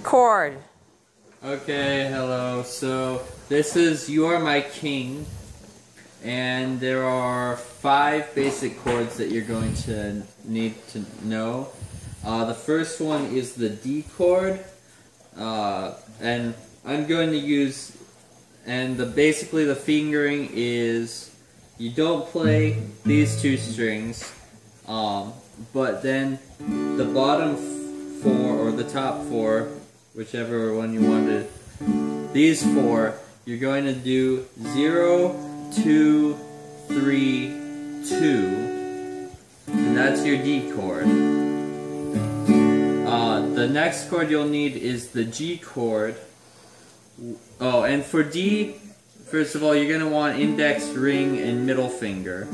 Chord. Okay, hello. So this is You Are My King, and there are 5 basic chords that you're going to need to know. The first one is the D chord, and I'm going to use, and basically the fingering is, you don't play these 2 strings, but then the bottom 4 or the top 4, whichever one you wanted, these 4, you're going to do 0, 2, 3, 2, and that's your D chord. The next chord you'll need is the G chord. Oh, and for D, first of all, you're going to want index, ring, and middle finger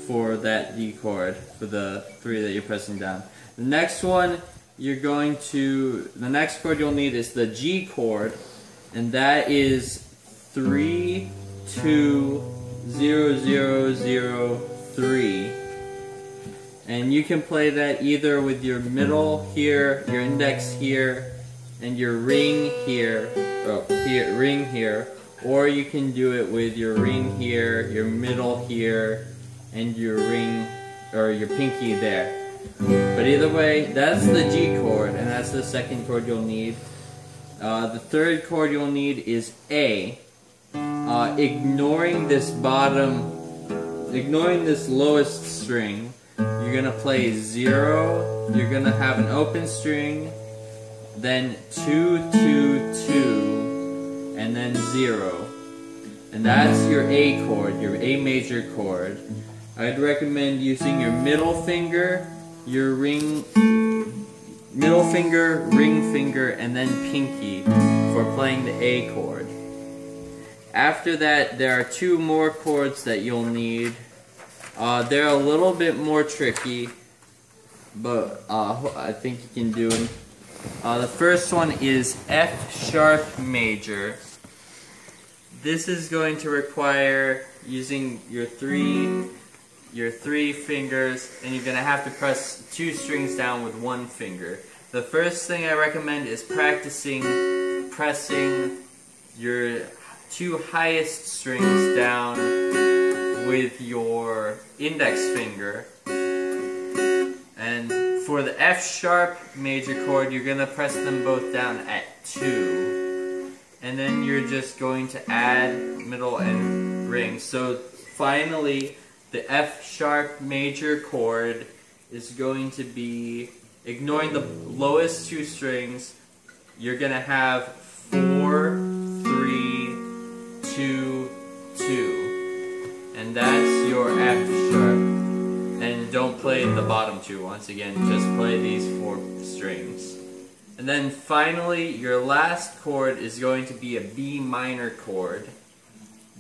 for that D chord, for the 3 that you're pressing down. The next one, the next chord you'll need is the G chord, and that is 3, 2, 0, 0, 0, 3. And you can play that either with your middle here, your index here, and your ring here, ring here, or you can do it with your ring here, your middle here, and your ring, or your pinky there. But either way, that's the G chord, and that's the second chord you'll need. The third chord you'll need is A. Ignoring this lowest string, you're going to play 0, you're going to have an open string, then 2, 2, 2, and then 0. And that's your A chord, your A major chord. I'd recommend using your middle finger, your middle finger, ring finger, and then pinky for playing the A chord. After that, there are 2 more chords that you'll need. They're a little bit more tricky, but I think you can do them. The first one is F sharp major. This is going to require using your 3 fingers, and you're going to have to press 2 strings down with 1 finger. The first thing I recommend is practicing pressing your 2 highest strings down with your index finger. And for the F sharp major chord, you're going to press them both down at 2. And then you're just going to add middle and ring. So finally, the F sharp major chord is going to be, ignoring the lowest 2 strings, you're going to have 4, 3, 2, 2. And that's your F sharp. And don't play the bottom 2 once again, just play these 4 strings. And then finally, your last chord is going to be a B minor chord.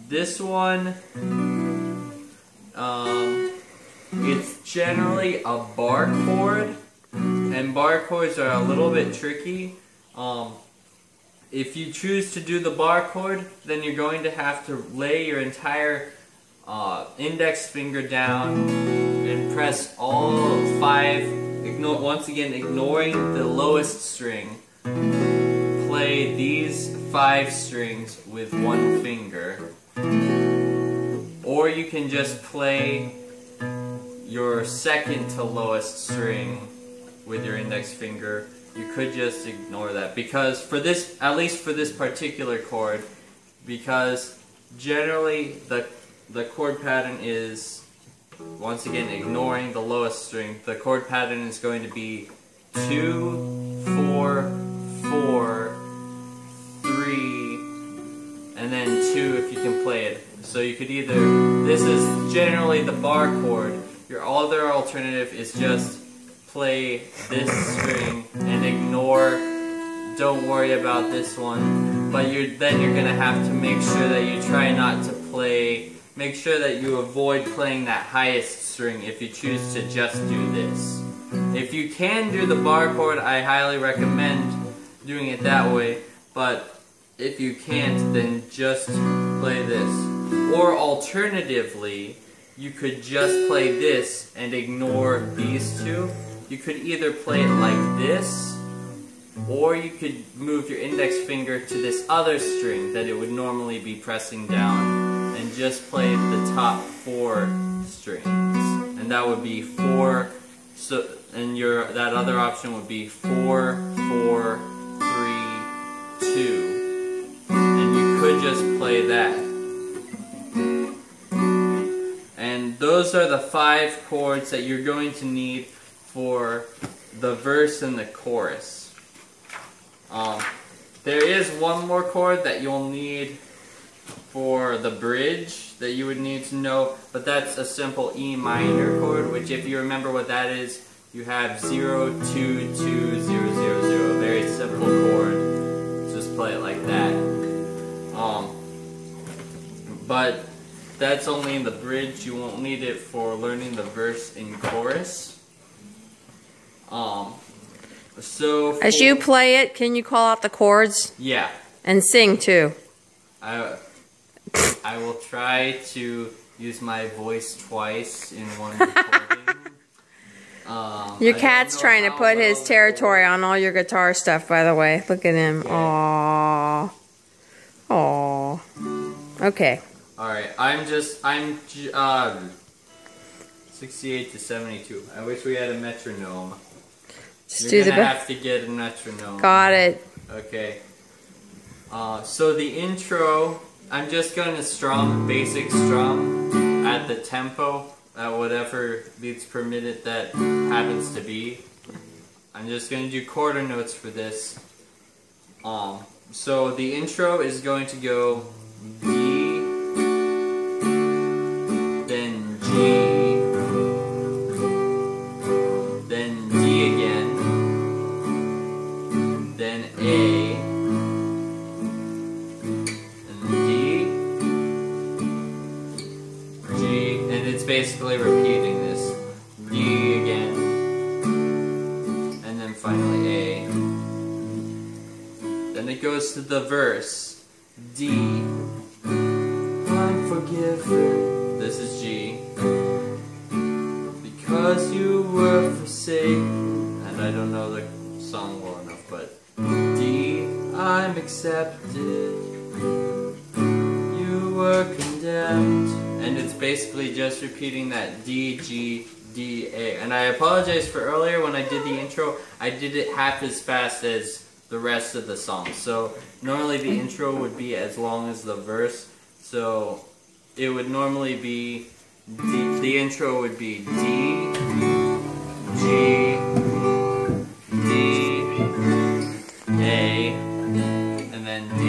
This one, it's generally a bar chord, and bar chords are a little bit tricky. If you choose to do the bar chord, then you're going to have to lay your entire index finger down and press all 5, once again ignoring the lowest string. Play these 5 strings with 1 finger. Or you can just play your second to lowest string with your index finger. You could just ignore that, because for this, at least for this particular chord, because generally the chord pattern is, once again ignoring the lowest string, the chord pattern is going to be 2, 4, 4, 3, and then 2 if you can play it. So you could either, this is generally the bar chord. Your other alternative is just play this string and ignore, don't worry about this one, but then you're going to have to make sure that you try not to play, make sure that you avoid playing that highest string if you choose to just do this. If you can do the bar chord, I highly recommend doing it that way, but if you can't, then just play this. Or alternatively, you could just play this and ignore these 2, you could either play it like this, or you could move your index finger to this other string that it would normally be pressing down, and just play the top 4 strings. And that would be 4, so, and that other option would be 4, 4, 3, 2. And you could just play that. And those are the 5 chords that you're going to need for the verse and the chorus. There is one more chord that you'll need for the bridge that you would need to know, but that's a simple E minor chord, which if you remember what that is, you have 0, 2, 2, 0, 0, 0. Very simple chord. Just play it like that. But that's only in the bridge. You won't need it for learning the verse and chorus. So as you play it, can you call out the chords? Yeah. And sing too. I will try to use my voice twice in one recording. Your cat's trying to put his territory on all your guitar stuff, by the way. Look at him. Yeah. Aww. Aww. Okay. Alright, I'm 68 to 72. I wish we had a metronome. You're gonna have to get a metronome. Got it. Okay. So the intro, I'm just going to strum, basic strum, at the tempo, at whatever beats per minute that happens to be. I'm just going to do quarter notes for this. So the intro is going to go D, then G, then D again, then A, and D, G, and it's basically repeating this. D again, and then finally A. Then it goes to the verse. D, I'm forgiven. This is G. Because you were forsaken. And I don't know the song well enough, but D, I'm accepted. You were condemned. And it's basically just repeating that D, G, D, A. And I apologize for earlier when I did the intro, I did it half as fast as the rest of the song. So normally the intro would be as long as the verse. So it would normally be D, the intro would be D, G, D, A, and then D,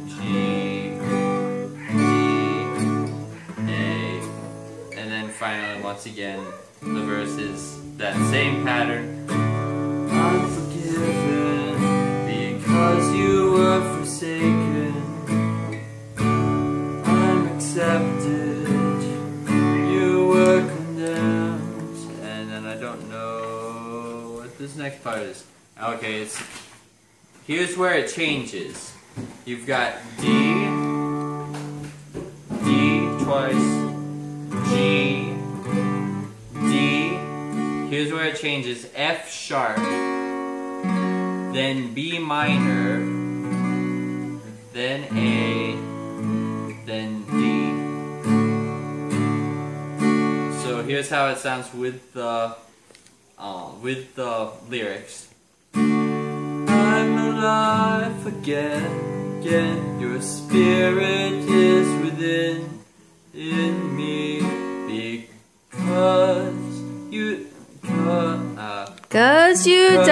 G, D, A, and then finally once again the verse is that same pattern. I'm forgiven because you were forsaken. I'm accepted. You were condemned. And then I don't know what this next part is. Okay, here's where it changes. You've got D, D twice, G, D. Here's where it changes. F sharp, then B minor, then A, then D. So here's how it sounds with the lyrics. I'm alive again, again. Your spirit is within in me because you. Cause you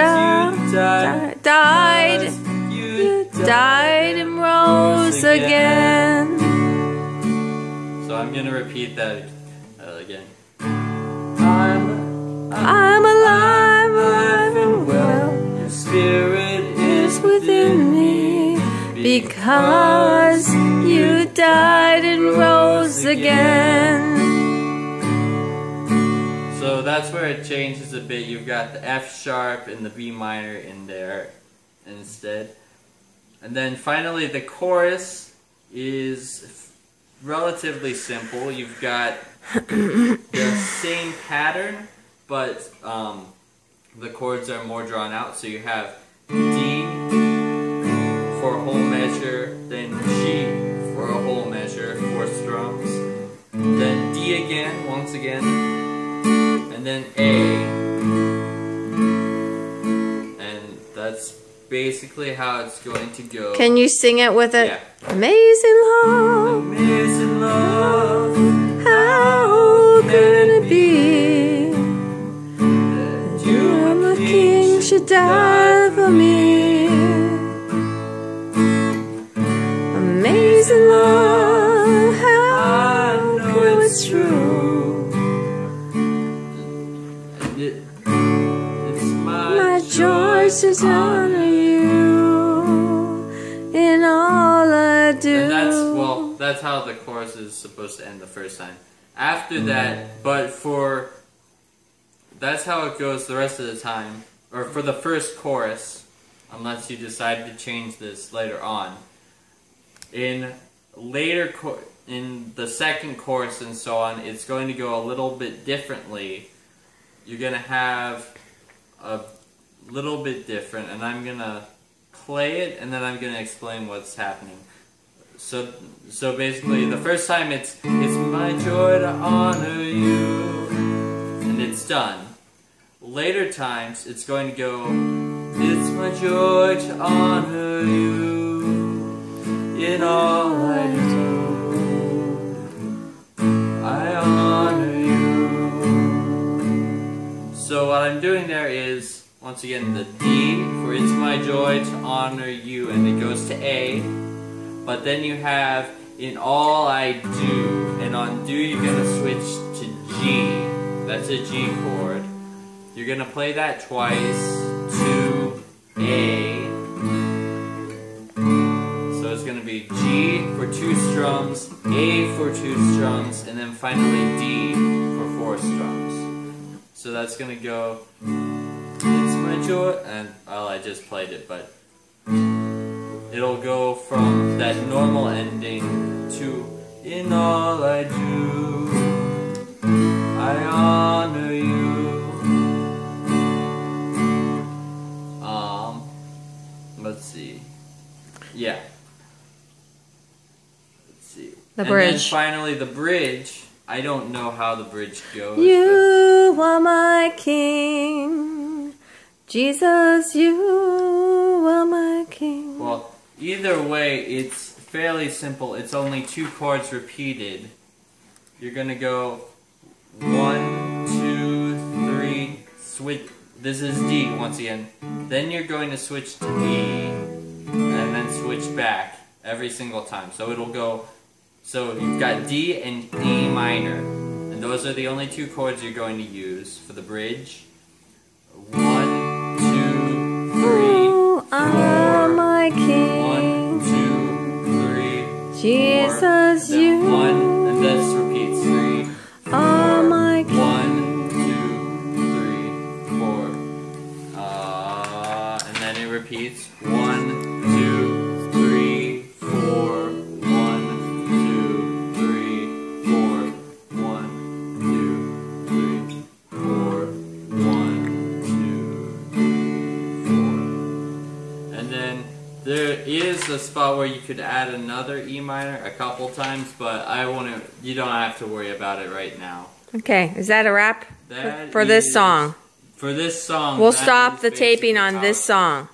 died and rose again. So I'm gonna repeat that again. I'm alive and well. Your spirit is within me because you died and rose again. So that's where it changes a bit. You've got the F sharp and the B minor in there instead. And then finally the chorus is relatively simple. You've got the same pattern, but the chords are more drawn out. So you have D for a whole measure, then G for a whole measure, 4 strums, then D again, once again, and then A. And that's basically how it's going to go. Can you sing it with it? Yeah. Amazing love, Amazing love, how could it be that you are the King should die for me? Amazing love, how know it's true. And it's my Joy to honor you in all I do. And that's how the chorus is supposed to end the first time. After that, that's how it goes the rest of the time, or for the first chorus, unless you decide to change this later on. In the second chorus and so on, it's going to go a little bit differently. You're going to have a little bit different, and I'm going to play it, and then I'm going to explain what's happening. So basically, the first time it's my joy to honor you, and it's done. Later times, it's going to go, it's my joy to honor you in all I do. I honor you. So what I'm doing there is, once again, the D for it's my joy to honor you, and it goes to A. But then you have in all I do, and on do you're going to switch to G. That's a G chord. You're going to play that twice to A. So it's going to be G for 2 strums, A for 2 strums, and then finally D for 4 strums. So that's going to go, it's my joy, and well, I just played it, but it'll go from that normal ending to in all I do, I honor you. Let's see. Yeah. Let's see. The bridge. And then finally the bridge. I don't know how the bridge goes. You are my King, Jesus, you are my King. Well, either way, it's fairly simple. It's only 2 chords repeated. You're gonna go 1, 2, 3, switch. This is D once again. Then you're going to switch to E, and then switch back every single time. So it'll go, so you've got D and E minor. And those are the only 2 chords you're going to use for the bridge. 1, 2, 3, You are my King, 1, 2, 3, Jesus, 4, you 1, and this repeats 3, 4, are my King. 1, 2, 3, 4. And then it repeats 1, 2, 3, 4, 1, 2, 3, 4, 1, 2, 3, 4, 1, 2, 3, 4. And then there is a spot where you could add another E minor a couple times, but you don't have to worry about it right now. Okay, is that a wrap That for this song? For this song. We'll stop the taping on this song.